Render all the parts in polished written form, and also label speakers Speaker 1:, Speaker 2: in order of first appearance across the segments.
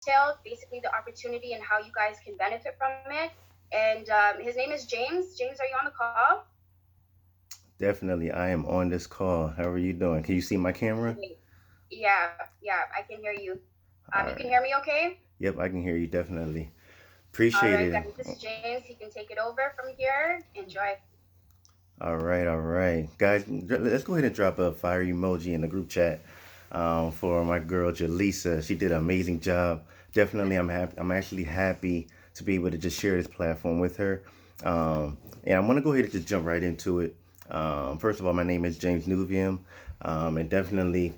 Speaker 1: detailed, basically the opportunity and how you guys can benefit from it. And his name is James. James, are you on the call?
Speaker 2: Definitely, I am on this call. How are you doing? Can you see my camera?
Speaker 1: Great. Yeah, I can hear you. You
Speaker 2: All
Speaker 1: can hear
Speaker 2: right.
Speaker 1: me okay?
Speaker 2: Yep, I can hear you definitely.
Speaker 1: All
Speaker 2: Appreciate
Speaker 1: right,
Speaker 2: it.
Speaker 1: guys, this is James. He can take it over from here. Enjoy.
Speaker 2: All right. Guys, let's go ahead and drop a fire emoji in the group chat for my girl Jaleesa. She did an amazing job. Definitely, I'm happy. I'm actually happy to be able to just share this platform with her. And I'm gonna go ahead and just jump right into it. First of all, my name is James Nuvium, and definitely,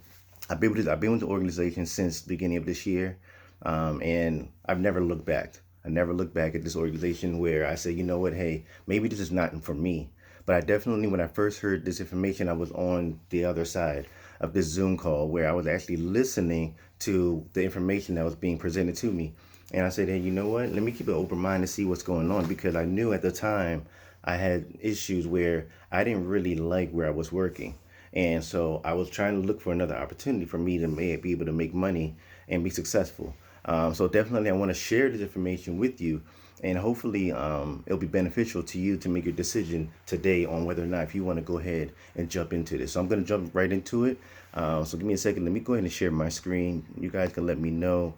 Speaker 2: I've been with the organization since the beginning of this year, and I've never looked back. I never looked back at this organization where I say, you know what, hey, maybe this is not for me. But I definitely, when I first heard this information, I was on the other side of this Zoom call where I was actually listening to the information that was being presented to me. And I said, hey, you know what? Let me keep an open mind to see what's going on because I knew at the time I had issues where I didn't really like where I was working. And so I was trying to look for another opportunity for me to be able to make money and be successful. So definitely, I want to share this information with you, and hopefully, it'll be beneficial to you to make your decision today on whether or not if you want to go ahead and jump into this. So I'm going to jump right into it. So give me a second. Let me go ahead and share my screen. You guys can let me know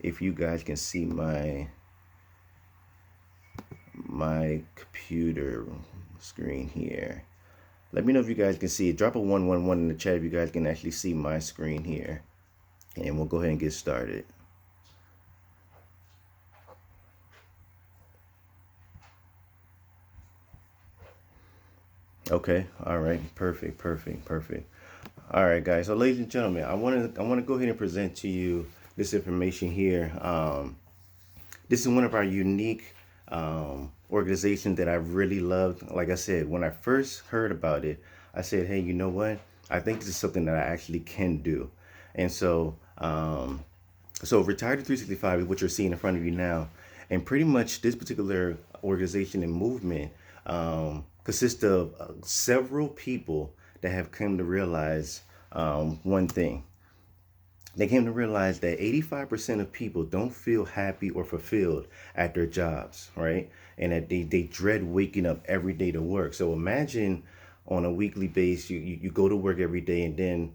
Speaker 2: if you guys can see my computer screen here. Let me know if you guys can see it. Drop a 111 in the chat if you guys can actually see my screen here. And we'll go ahead and get started. Okay. All right. Perfect. All right, guys. So, ladies and gentlemen, I want to go ahead and present to you this information here. This is one of our unique organizations that I really loved. Like I said, when I first heard about it, I said, "Hey, you know what? I think this is something that I actually can do." And so Retired to 365 is what you're seeing in front of you now, and pretty much this particular organization and movement consists of several people that have come to realize one thing. They came to realize that 85% of people don't feel happy or fulfilled at their jobs, right? And that they dread waking up every day to work. So imagine on a weekly basis, you go to work every day and then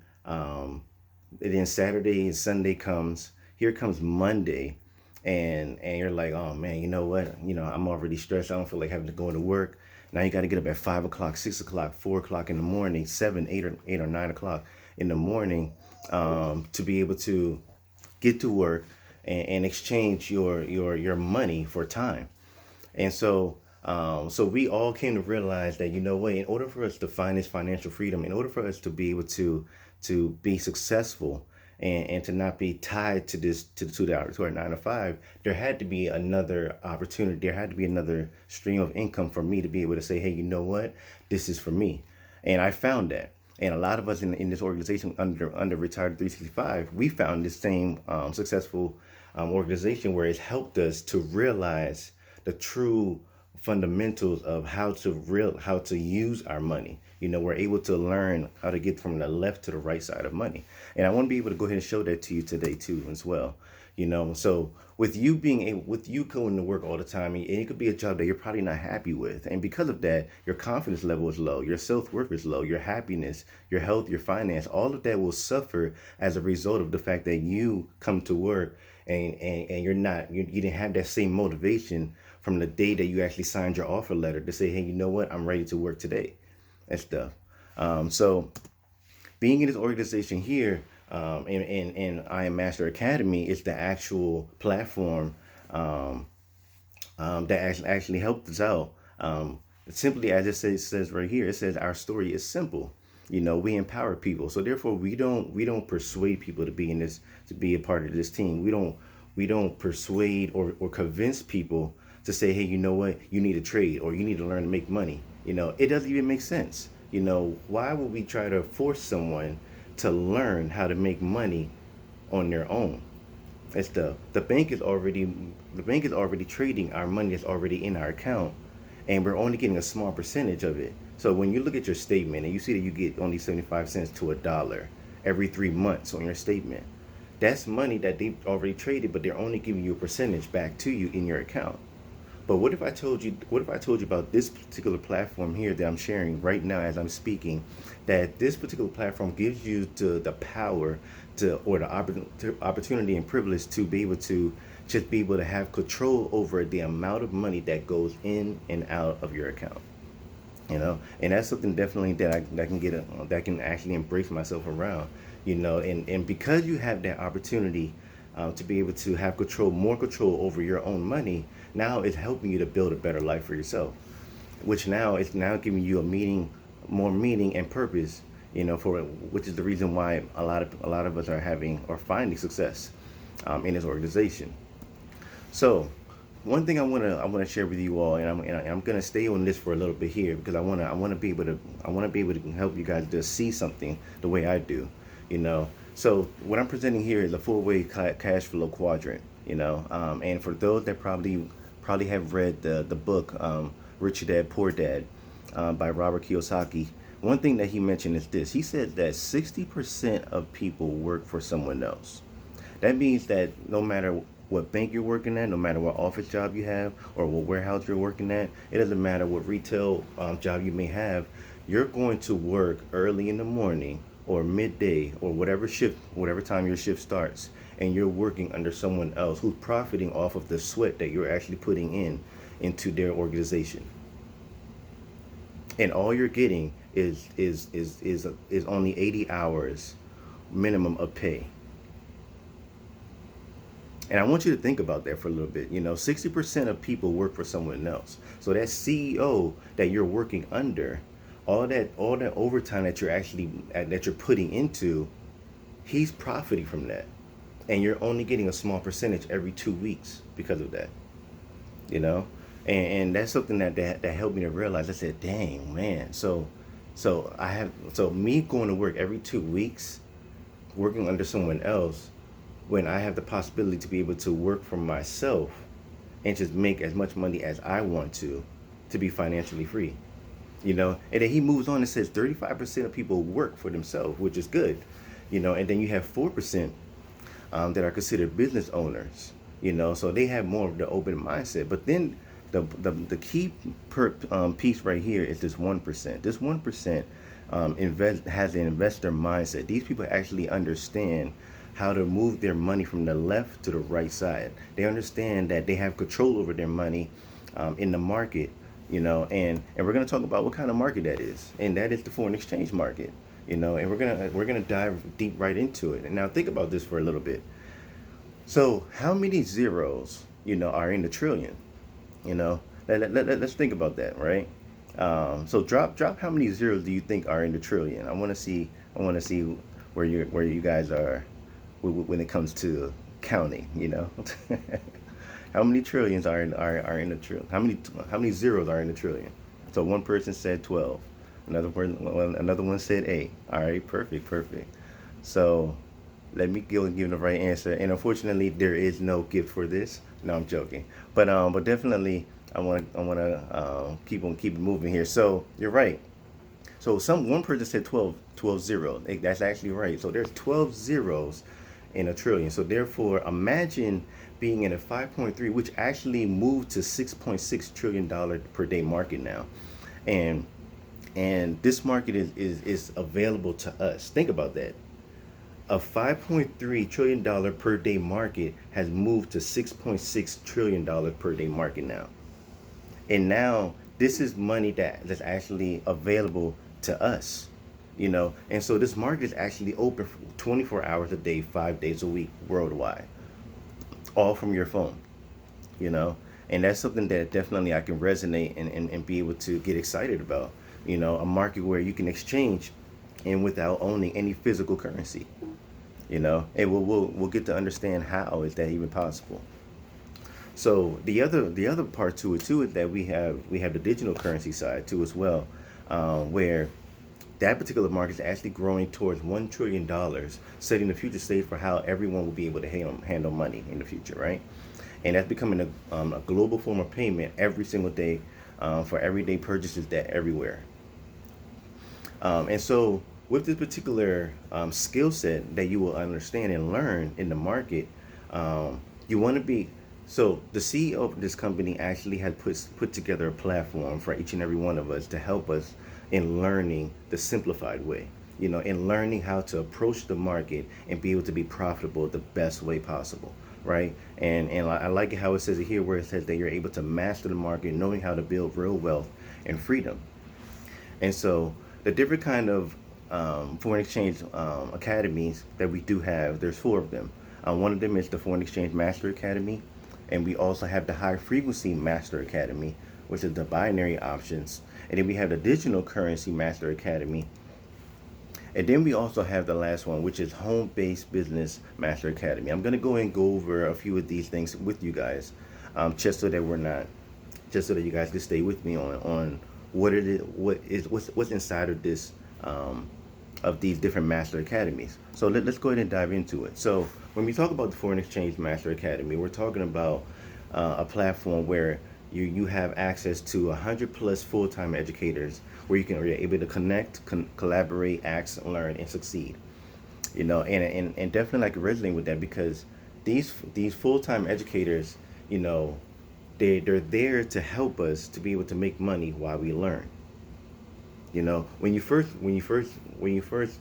Speaker 2: Saturday and Sunday comes. Here comes Monday, and you're like, oh man, you know what? I'm already stressed. I don't feel like having to go into work. Now you got to get up at 5 o'clock, 6 o'clock, 4 o'clock in the morning, 7, 8 or 9 o'clock in the morning, to be able to get to work and exchange your money for time. And so we all came to realize that, you know what, in order for us to find this financial freedom, in order for us to be able to be successful and to not be tied to this to our 9 to 5, there had to be another opportunity. There had to be another stream of income for me to be able to say, hey, you know what, this is for me. And I found that. And a lot of us in this organization under Retired 365, we found this same successful organization where it's helped us to realize the true fundamentals of how to use our money. We're able to learn how to get from the left to the right side of money, and I want to be able to go ahead and show that to you today too as well. So with you going to work all the time, and it could be a job that you're probably not happy with, and because of that, your confidence level is low, your self-worth is low, your happiness, your health, your finance, all of that will suffer as a result of the fact that you come to work and you didn't have that same motivation from the day that you actually signed your offer letter to say, hey, you know what, I'm ready to work today and stuff. So being in this organization here, in I Am Master Academy, is the actual platform um, that actually helped us out. Simply as it says right here, it says our story is simple. We empower people, so therefore we don't persuade people to be in this to be a part of this team. We don't persuade or convince people to say, hey, you know what, you need to trade or you need to learn to make money. It doesn't even make sense. Why would we try to force someone to learn how to make money on their own? It's the bank is already trading our money that's already in our account, and we're only getting a small percentage of it. So when you look at your statement and you see that you get only 75 cents to a dollar every 3 months on your statement, That's money that they've already traded, but they're only giving you a percentage back to you in your account. But what if I told you? What if I told you about this particular platform here that I'm sharing right now as I'm speaking? That this particular platform gives you the power to, or the opportunity and privilege to be able to just be able to have control over the amount of money that goes in and out of your account. And that's something definitely that I can get that can actually embrace myself around. And because you have that opportunity to be able to have more control over your own money, now it's helping you to build a better life for yourself, which now it's now giving you more meaning and purpose. For which is the reason why a lot of us are having or finding success in this organization. So, one thing I want to share with you all, and I'm gonna stay on this for a little bit here because I want to be able to help you guys to see something the way I do. You know, so what I'm presenting here is a four-way cash flow quadrant. And for those that probably have read the book Rich Dad Poor Dad by Robert Kiyosaki. One thing that he mentioned is this. He said that 60% of people work for someone else. That means that no matter what bank you're working at, no matter what office job you have, or what warehouse you're working at, it doesn't matter what retail job you may have, you're going to work early in the morning or midday or whatever shift, whatever time your shift starts, and you're working under someone else who's profiting off of the sweat that you're actually putting into their organization. And all you're getting is only 80 hours minimum of pay. And I want you to think about that for a little bit. 60% of people work for someone else. So that CEO that you're working under, all that overtime that you're putting into, he's profiting from that. And you're only getting a small percentage every 2 weeks because of that. You know? And that's something that helped me to realize. I said, dang, man. So me going to work every 2 weeks, working under someone else, when I have the possibility to be able to work for myself and just make as much money as I want to be financially free. And then he moves on and says 35% of people work for themselves, which is good. And then you have 4% that are considered business owners. So they have more of the open mindset. But then the key piece right here is this 1%. This 1% has an investor mindset. These people actually understand how to move their money from the left to the right side. They understand that they have control over their money in the market, and we're going to talk about what kind of market that is, and that is the foreign exchange market. And we're gonna dive deep right into it. And now think about this for a little bit. So how many zeros are in the trillion? Let's think about that, right? So drop how many zeros do you think are in the trillion? I want to see where you guys are when it comes to counting. How many trillions are in the trillion? How many zeros are in the trillion? So one person said 12. Another one said 8. All right, perfect. So let me go and give the right answer. And unfortunately, there is no gift for this. No, I'm joking. But definitely, I want to keep moving here. So you're right. So one person said 12 zeros. That's actually right. So there's 12 zeros in a trillion. So therefore, imagine being in a 5.3, which actually moved to $6.6 trillion per day market now, and this market is available to us. Think about that. A $5.3 trillion per day market has moved to $6.6 trillion per day market now. And now this is money that's actually available to us. And so this market is actually open for 24 hours a day, 5 days a week, worldwide, all from your phone. And that's something that definitely I can resonate and be able to get excited about. A market where you can exchange and without owning any physical currency. And we'll get to understand how is that even possible. So the other part to it too is that we have the digital currency side too as well, where that particular market is actually growing towards $1 trillion, setting the future stage for how everyone will be able to handle money in the future, right? And that's becoming a global form of payment every single day for everyday purchases that everywhere. And so with this particular skill set that you will understand and learn in the market, you want to be. So the CEO of this company actually had put together a platform for each and every one of us to help us in learning the simplified way. In learning how to approach the market and be able to be profitable the best way possible, right? And I like how it says it here, where it says that you're able to master the market, knowing how to build real wealth and freedom. And so the different kind of foreign exchange academies that we do have, there's four of them. One of them is the Foreign Exchange Master Academy, and we also have the High Frequency Master Academy, which is the binary options. And then we have the Digital Currency Master Academy. And then we also have the last one, which is Home Based Business Master Academy. I'm going to go and go over a few of these things with you guys, just so that we're not just so that you guys can stay with me on what it is, what's inside of this, of these different master academies. So let's go ahead and dive into it. So when we talk about the Foreign Exchange Master Academy, we're talking about a platform where you have access to 100 plus full-time educators, where you're able to connect, collaborate, ask, learn, and succeed. And definitely like resonate with that, because these full-time educators, you know they're there to help us to be able to make money while we learn. When you first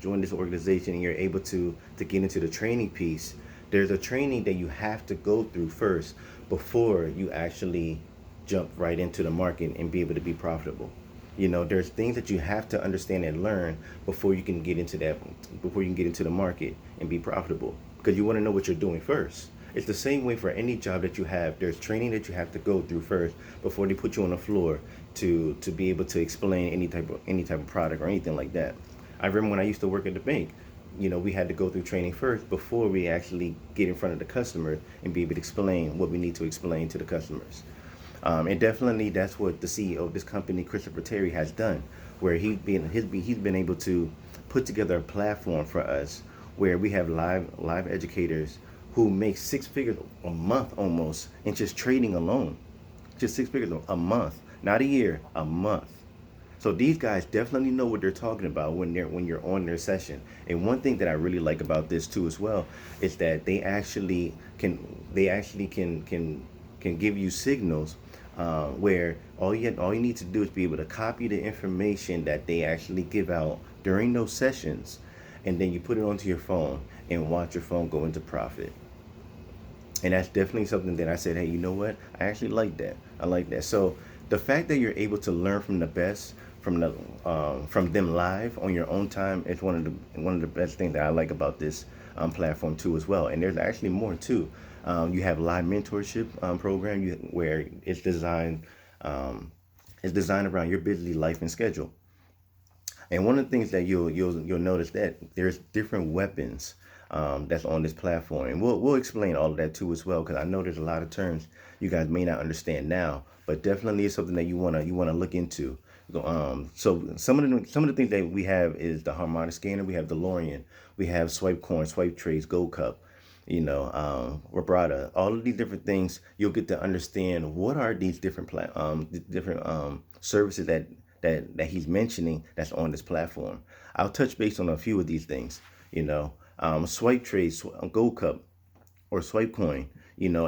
Speaker 2: join this organization and you're able to get into the training piece, there's a training that you have to go through first before you actually jump right into the market and be able to be profitable. There's things that you have to understand and learn before you can get into the market and be profitable, because you want to know what you're doing first. It's the same way for any job that you have. There's training that you have to go through first before they put you on the floor to be able to explain any type of product or anything like that. I remember when I used to work at the bank, we had to go through training first before we actually get in front of the customer and be able to explain what we need to explain to the customers. And definitely that's what the CEO of this company, Christopher Terry, has done, where he's been able to put together a platform for us where we have live educators who make six figures a month almost in just trading alone. Just six figures a month, not a year, a month. So these guys definitely know what they're talking about when you're on their session. And one thing that I really like about this too as well is that they actually can give you signals, where all you need to do is be able to copy the information that they actually give out during those sessions, and then you put it onto your phone and watch your phone go into profit. And that's definitely something that I said, hey, you know what? I actually like that. I like that. So the fact that you're able to learn from the best, from them live on your own time, is one of the best things that I like about this platform too as well. And there's actually more too. You have live mentorship program, where it's designed around your busy life and schedule. And one of the things that you'll notice, that there's different weapons that's on this platform, and we'll explain all of that too as well, because I know there's a lot of terms you guys may not understand now, but definitely it's something that you wanna look into. So some of the things that we have is the harmonic scanner, we have DeLorean, we have swipe coin, swipe trades, gold cup, vibrata, all of these different things. You'll get to understand what are these different services that he's mentioning that's on this platform. I'll touch base on a few of these things. Swipe trade, gold cup, or swipe coin.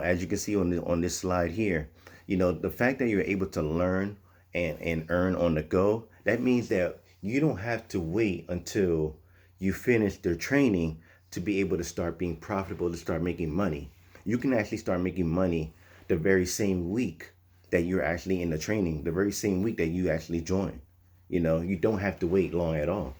Speaker 2: As you can see on this slide here, the fact that you're able to learn and earn on the go, that means that you don't have to wait until you finish their training to be able to start being profitable, to start making money. You can actually start making money the very same week that you're actually in the training, the very same week that you actually join. You don't have to wait long at all.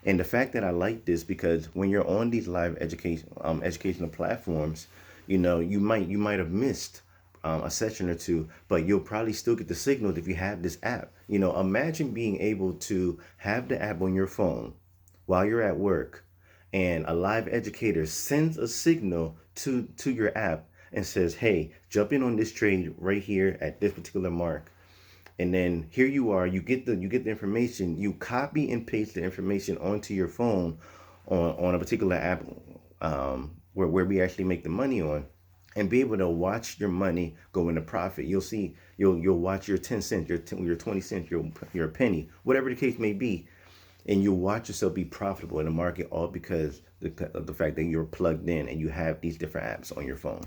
Speaker 2: And the fact that I like this, because when you're on these live educational platforms, you might have missed a session or two, but you'll probably still get the signals if you have this app. Imagine being able to have the app on your phone while you're at work, and a live educator sends a signal to your app and says, hey, jump in on this trade right here at this particular mark. And then here you are, you get the information, you copy and paste the information onto your phone on a particular app, where we actually make the money on, and be able to watch your money go into profit. You'll watch your 10 cents, your 20 cents, your penny, whatever the case may be. and you'll watch yourself be profitable in the market, all because of the fact that you're plugged in and you have these different apps on your phone.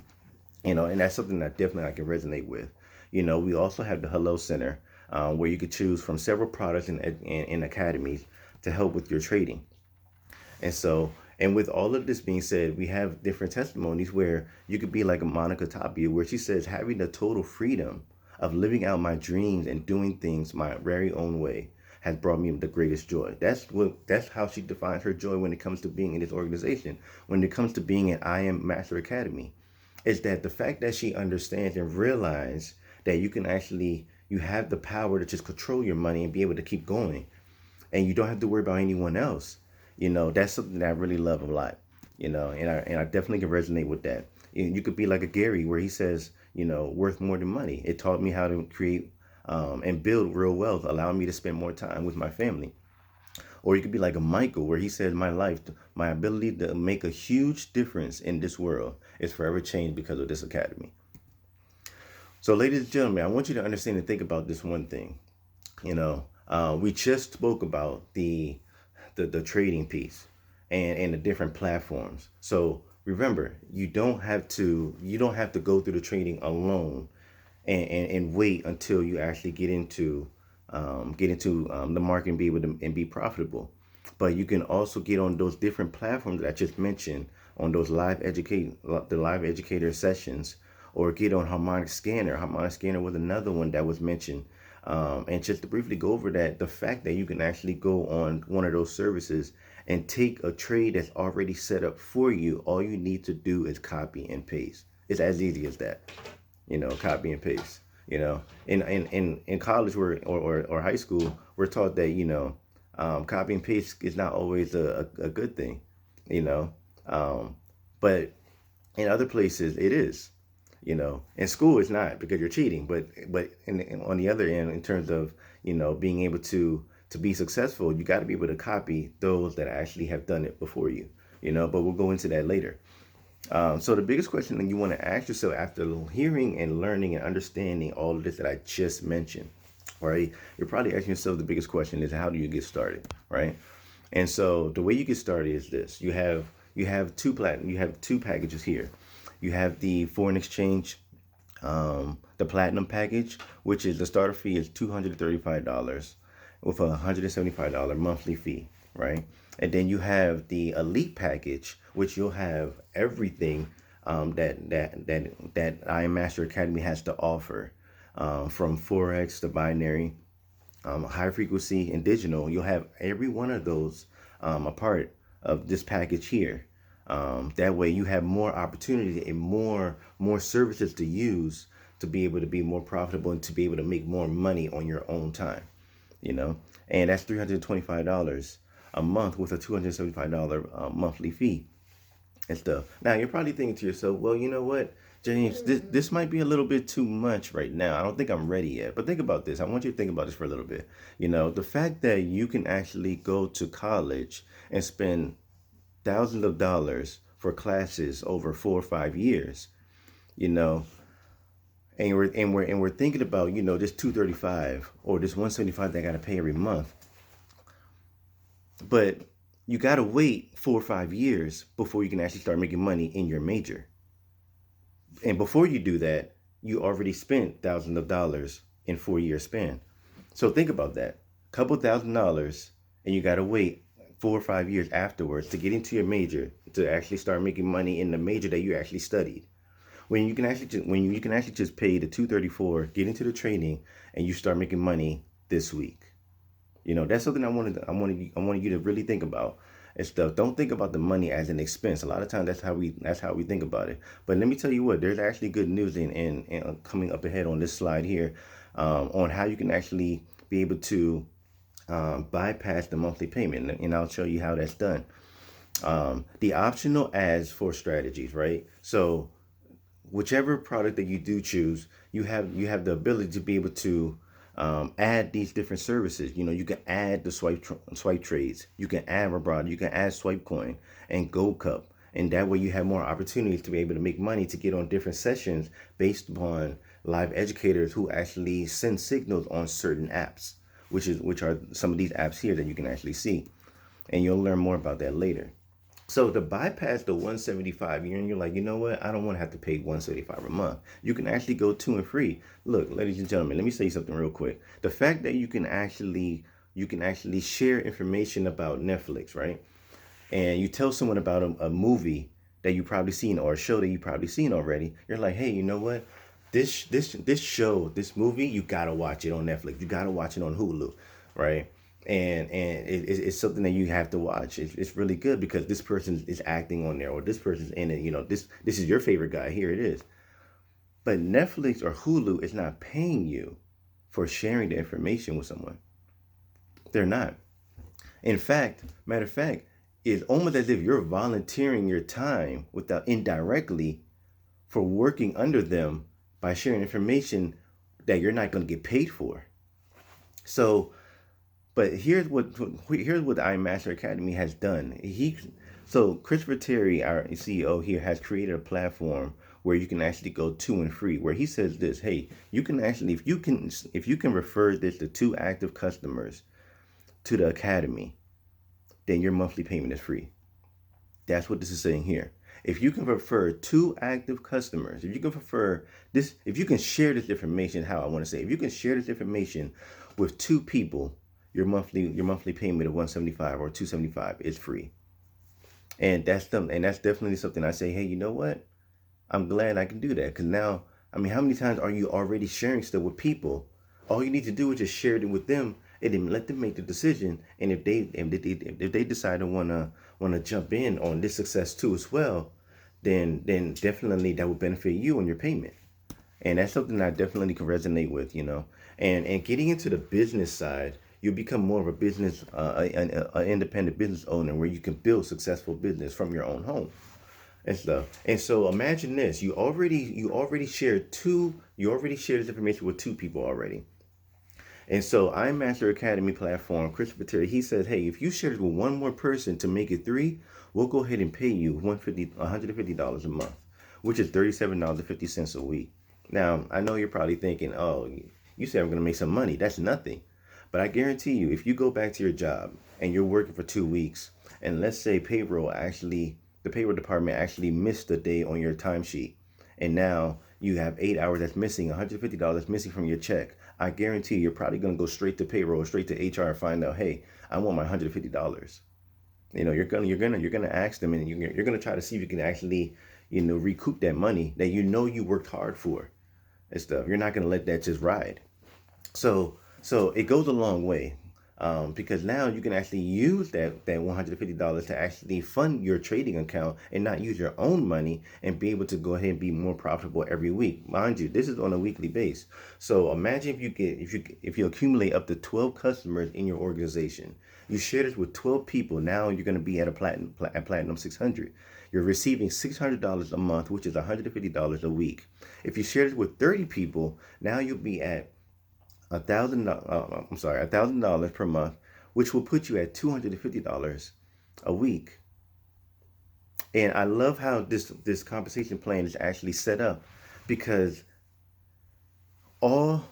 Speaker 2: And that's something that definitely I can resonate with. We also have the Hello Center, where you could choose from several products and academies to help with your trading. And so, and with all of this being said, we have different testimonies where you could be like a Monica Tapia, where she says, having the total freedom of living out my dreams and doing things my very own way has brought me the greatest joy. That's how she defines her joy when it comes to being in this organization, when it comes to being at I Am Master Academy, is that the fact that she understands and realizes that you have the power to just control your money and be able to keep going, and you don't have to worry about anyone else. That's something that I really love a lot. And I definitely can resonate with that. You could be like a Gary, where he says, worth more than money. It taught me how to create and build real wealth, allowing me to spend more time with my family. Or you could be like a Michael, where he said, my ability to make a huge difference in this world is forever changed because of this academy. So, ladies and gentlemen, I want you to understand and think about this one thing. We just spoke about the trading piece and the different platforms. So remember, you don't have to go through the trading alone and wait until you actually get into the market and be able to and be profitable. But you can also get on those different platforms that I just mentioned, on those live educator sessions, or get on Harmonic Scanner. Harmonic Scanner was another one that was mentioned. And just to briefly go over that, the fact that you can actually go on one of those services and take a trade that's already set up for you, all you need to do is copy and paste. It's as easy as that. Copy and paste. In college or high school, we're taught that copy and paste is not always a good thing. You know, but in other places it is. In school it's not, because you're cheating. But on the other end, in terms of being able to be successful, you got to be able to copy those that actually have done it before you. But we'll go into that later. So the biggest question that you want to ask yourself after hearing and learning and understanding all of this that I just mentioned, right? You're probably asking yourself, the biggest question is, how do you get started, right? And so the way you get started is this: you have two packages here. You have the foreign exchange, the platinum package, which is the starter fee is $235 with a $175 monthly fee, right? And then you have the elite package, which you'll have everything that I Am Master Academy has to offer, from Forex to binary, high frequency, and digital. You'll have every one of those a part of this package here. That way, you have more opportunity and more services to use to be able to be more profitable and to be able to make more money on your own time. You know, and that's $325 a month with a $275 monthly fee and stuff. Now you're probably thinking to yourself, well, you know what, James, this might be a little bit too much right now. I don't think I'm ready yet. But think about this. I want you to think about this for a little bit. The fact that you can actually go to college and spend thousands of dollars for classes over 4 or 5 years, you know, and we're thinking about this 235 or this 175 that I gotta pay every month. But you gotta wait 4 or 5 years before you can actually start making money in your major. And before you do that, you already spent thousands of dollars in 4 year span. So think about that. Couple $1,000, and you gotta wait 4 or 5 years afterwards to get into your major to actually start making money in the major that you actually studied. When you can actually just pay the 234, get into the training, and you start making money this week. That's something I wanted you to really think about and stuff. Don't think about the money as an expense. A lot of times that's how we think about it. But let me tell you what, there's actually good news in coming up ahead on this slide here, on how you can actually be able to bypass the monthly payment, and I'll show you how that's done. The optional ads for strategies, right? So whichever product that you do choose, you have the ability to be able to add these different services. You can add the swipe trades, you can add Robot, you can add Swipe Coin and Gold Cup, and that way you have more opportunities to be able to make money, to get on different sessions based upon live educators who actually send signals on certain apps, which are some of these apps here that you can actually see. And you'll learn more about that later. So to bypass the 175 year, and you're like, you know what? I don't want to have to pay 175 a month. You can actually go two and free. Look, ladies and gentlemen, let me say something real quick. The fact that you can actually share information about Netflix, right? And you tell someone about a movie that you probably seen or a show that you probably seen already. You're like, hey, you know what? This show, this movie, you gotta watch it on Netflix. You gotta watch it on Hulu, right? And it's something that you have to watch. It's really good because this person is acting on there, or this person's in it. This is your favorite guy. Here it is. But Netflix or Hulu is not paying you for sharing the information with someone. They're not. In fact, matter of fact, it's almost as if you're volunteering your time without indirectly for working under them by sharing information that you're not going to get paid for. So, but here's what the iMaster Academy has done. Christopher Terry, our CEO here, has created a platform where you can actually go two and free. Where he says this, hey, you can actually if you can refer this to two active customers to the academy, then your monthly payment is free. That's what this is saying here. If you can refer two active customers, if you can refer this, if you can share this information, how I want to say, if you can share this information with two people, your monthly payment of 175 or 275 is free. And that's definitely something I say, hey, you know what? I'm glad I can do that because now, I mean, how many times are you already sharing stuff with people? All you need to do is just share it with them and then let them make the decision. And if they decide to wanna jump in on this success too as well, then definitely that will benefit you on your payment. And that's something I definitely can resonate with. And getting into the business side, you become more of a business, an independent business owner where you can build successful business from your own home and stuff. And so imagine this: you already shared this information with two people already. And so iMaster Academy platform, Christopher Terry, he says, hey, if you share this with one more person to make it three, we'll go ahead and pay you $150 a month, which is $37.50 a week. Now, I know you're probably thinking, oh, you said I'm going to make some money. That's nothing. But I guarantee you, if you go back to your job and you're working for 2 weeks, and let's say the payroll department actually missed a day on your timesheet, and now you have 8 hours that's missing, $150 missing from your check. I guarantee you're probably going to go straight to payroll, straight to HR, and find out, hey, I want my $150. You're gonna ask them, and you're gonna try to see if you can actually, recoup that money that you worked hard for and stuff. You're not gonna let that just ride. So it goes a long way, because now you can actually use that $150 to actually fund your trading account and not use your own money and be able to go ahead and be more profitable every week. Mind you, this is on a weekly base. So imagine if you accumulate up to 12 customers in your organization. You share this with 12 people. Now you're going to be at platinum 600. You're receiving $600 a month, which is $150 a week. If you share this with 30 people, now you'll be at $1,000 per month, which will put you at $250 a week. And I love how this compensation plan is actually set up, because all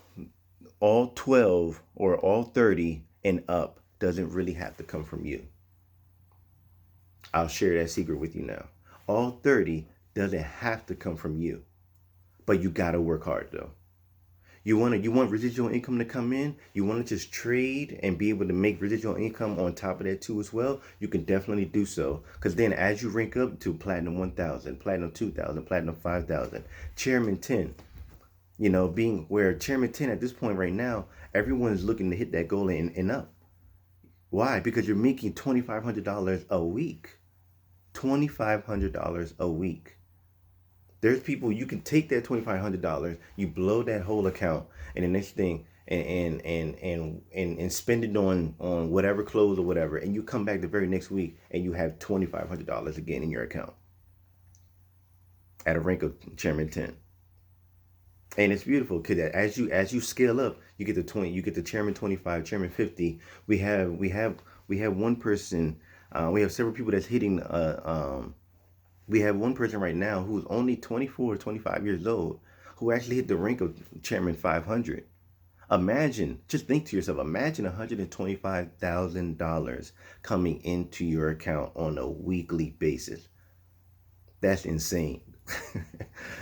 Speaker 2: all 12 or all 30 and up doesn't really have to come from you. I'll share that secret with you now. All 30 doesn't have to come from you, but you got to work hard though. You want residual income to come in. You want to just trade and be able to make residual income on top of that too as well. You can definitely do so, because then as you rank up to platinum 1,000, platinum 2,000, platinum 5,000, chairman 10, being where chairman 10 at this point right now, everyone is looking to hit that goal and up. Why? Because you're making $2,500 a week. $2,500 a week. There's people, you can take that $2,500, you blow that whole account, and the next thing, and spend it on whatever clothes or whatever, and you come back the very next week and you have $2,500 again in your account at a rank of chairman 10. And it's beautiful because as you scale up, you get the chairman 25, chairman 50. We have one person, we have several people that's hitting. We have one person right now who's only 24 or 25 years old, who actually hit the rank of chairman 500. Imagine, just think to yourself, imagine $125,000 coming into your account on a weekly basis. That's insane.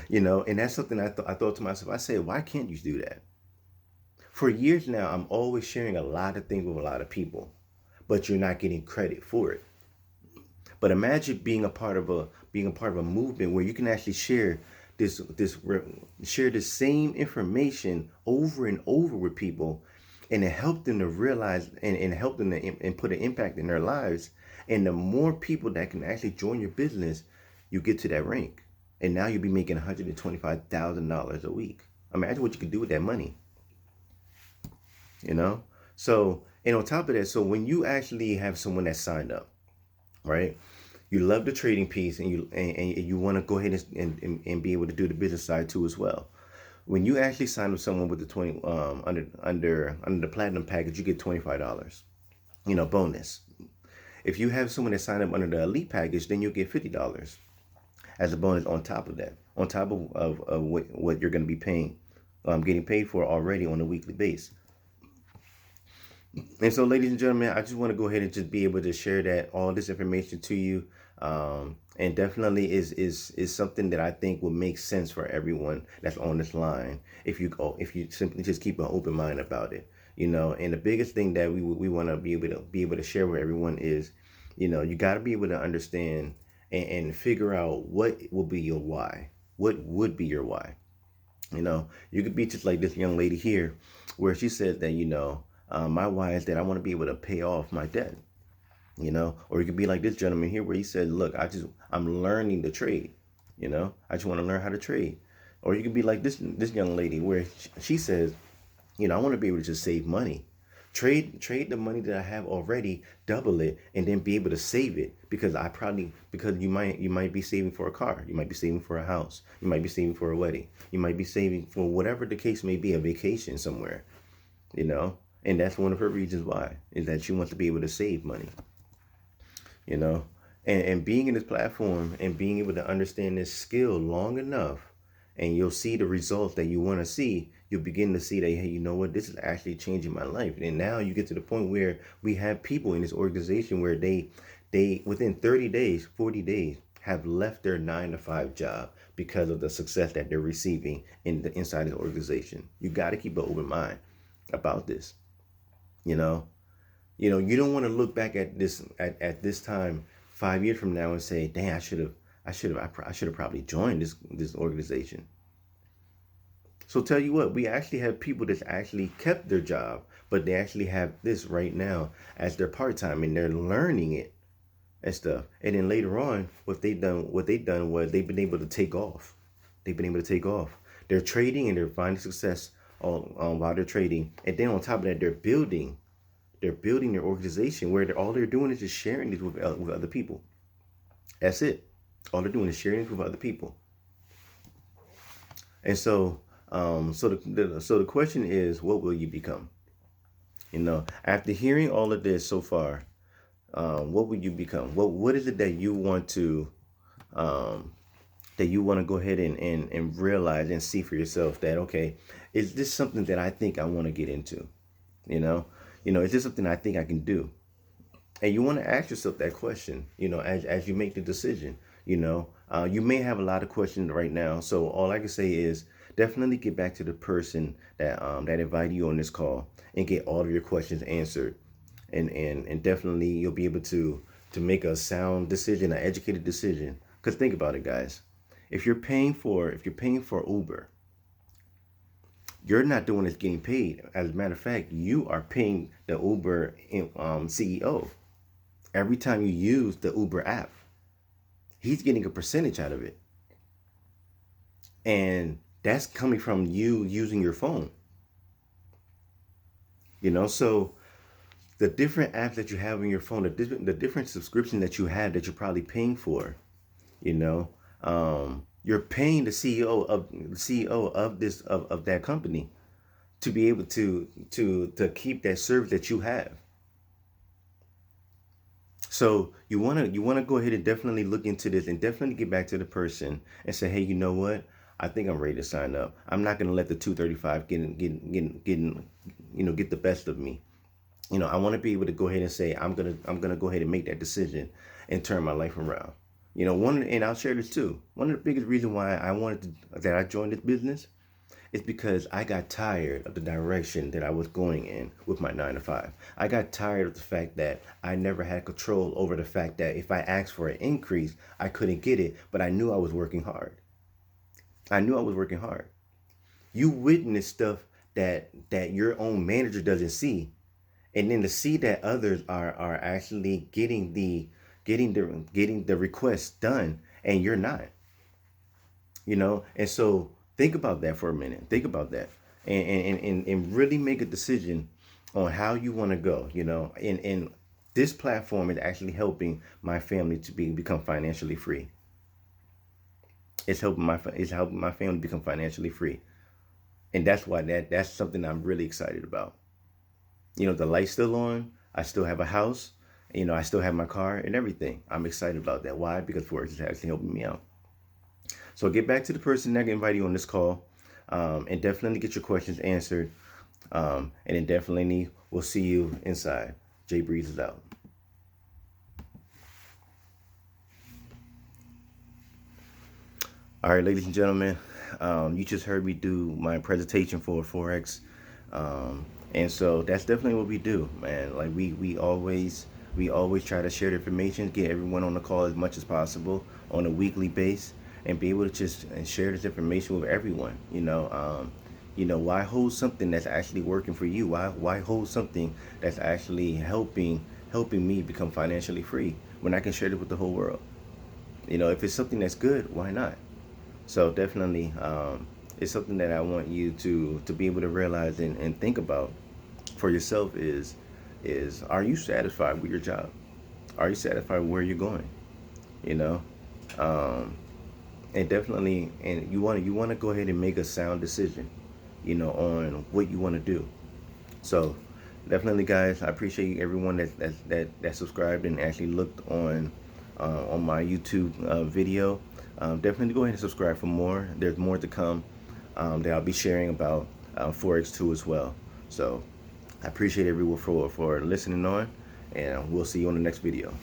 Speaker 2: And that's something I thought to myself. I said, why can't you do that? For years now, I'm always sharing a lot of things with a lot of people, but you're not getting credit for it. But imagine being a part of a movement where you can actually share the same information over and over with people, and it helped them to realize and help them to and put an impact in their lives. And the more people that can actually join your business, you get to that rank. And now you'll be making $125,000 a week. Imagine what you could do with that money, you know? So, and on top of that, so when you actually have someone that signed up, right? You love the trading piece, and you want to go ahead and be able to do the business side too as well. When you actually sign up someone with the 20 under the platinum package, you get $25, bonus. If you have someone that signed up under the elite package, then you'll get $50 as a bonus on top of that, on top of what you're going to be paying, getting paid for already on a weekly basis. And so, ladies and gentlemen, I just want to go ahead and just be able to share that all this information to you, and definitely is something that I think will make sense for everyone that's on this line. If you simply just keep an open mind about it, And the biggest thing that we want to be able to share with everyone is, you got to be able to understand and figure out what will be your why. What would be your why? You could be just like this young lady here, where she said that, my why is that I want to be able to pay off my debt, or you could be like this gentleman here, where he said, look, I'm learning the trade, I just want to learn how to trade. Or you could be like this young lady, where she says, I want to be able to just save money. Trade the money that I have already, double it, and then be able to save it, because you might be saving for a car, you might be saving for a house, you might be saving for a wedding, you might be saving for whatever the case may be, a vacation somewhere, you know. And that's one of her reasons why, is that she wants to be able to save money, you know. And being in this platform and being able to understand this skill long enough, and you'll see the results that you want to see. You'll begin to see that, hey, you know what, this is actually changing my life. And now you get to the point where we have people in this organization where they within 30 days, 40 days, have left their 9 to 5 job because of the success that they're receiving inside the organization. You got to keep an open mind about this. You know, you don't want to look back at this time 5 years from now and say, dang, I should have probably joined this organization. So tell you what, we actually have people that's actually kept their job, but they actually have this right now as their part-time, and they're learning it and stuff. And then later on, what they done was they've been able to take off. They're trading, and they're finding success while they're trading. And then on top of that, they're building their organization, where all they're doing is just sharing this with other people. That's it. All they're doing is sharing this with other people. And so, the question is, what will you become? After hearing all of this so far, what will you become? What is it that you want to go ahead and realize and see for yourself, that, okay, is this something that I think I want to get into? Is this something I think I can do? And you want to ask yourself that question, as you make the decision. You may have a lot of questions right now. So all I can say is, definitely get back to the person that invited you on this call, and get all of your questions answered. And definitely you'll be able to make a sound decision, an educated decision. Because think about it, guys. If you're paying for Uber, you're not the one that's getting paid. As a matter of fact, you are paying the Uber CEO. Every time you use the Uber app, he's getting a percentage out of it. And that's coming from you using your phone. So the different apps that you have on your phone, the different subscription that you have that you're probably paying for, you're paying the CEO of that company to be able to keep that service that you have. So you want to go ahead and definitely look into this, and definitely get back to the person and say, hey, you know what? I think I'm ready to sign up. I'm not gonna let the 235 get the best of me. I want to be able to go ahead and say I'm gonna go ahead and make that decision and turn my life around. And I'll share this too. One of the biggest reasons why that I joined this business is because I got tired of the direction that I was going in with my 9 to 5. I got tired of the fact that I never had control over the fact that if I asked for an increase, I couldn't get it, but I knew I was working hard. I knew I was working hard. You witness stuff that your own manager doesn't see, and then to see that others are actually getting the request done and you're not. And so think about that for a minute. Think about that, and really make a decision on how you want to go. And this platform is actually helping my family to become financially free. It's helping my family become financially free, and that's something I'm really excited about. The light's still on. I still have a house. I still have my car and everything. I'm excited about that. Why? Because Forex is actually helping me out. So get back to the person that invited you on this call, and definitely get your questions answered. And then definitely we'll see you inside. Jay Breeze is out. All right, ladies and gentlemen, you just heard me do my presentation for Forex. And so that's definitely what we do, man. Like we always try to share the information, get everyone on the call as much as possible on a weekly base, and be able to just and share this information with everyone. Why hold something that's actually working for you? Why hold something that's actually helping me become financially free when I can share it with the whole world? If it's something that's good, why not? So definitely, it's something that I want you to be able to realize and think about for yourself is are you satisfied with your job? Are you satisfied with where you're going? You know, um, and definitely, and you want to go ahead and make a sound decision, on what you want to do. So definitely, guys, I appreciate everyone that subscribed and actually looked on my YouTube video. Definitely go ahead and subscribe for more. There's more to come that I'll be sharing about Forex too as well. So I appreciate everyone for listening on, and we'll see you on the next video.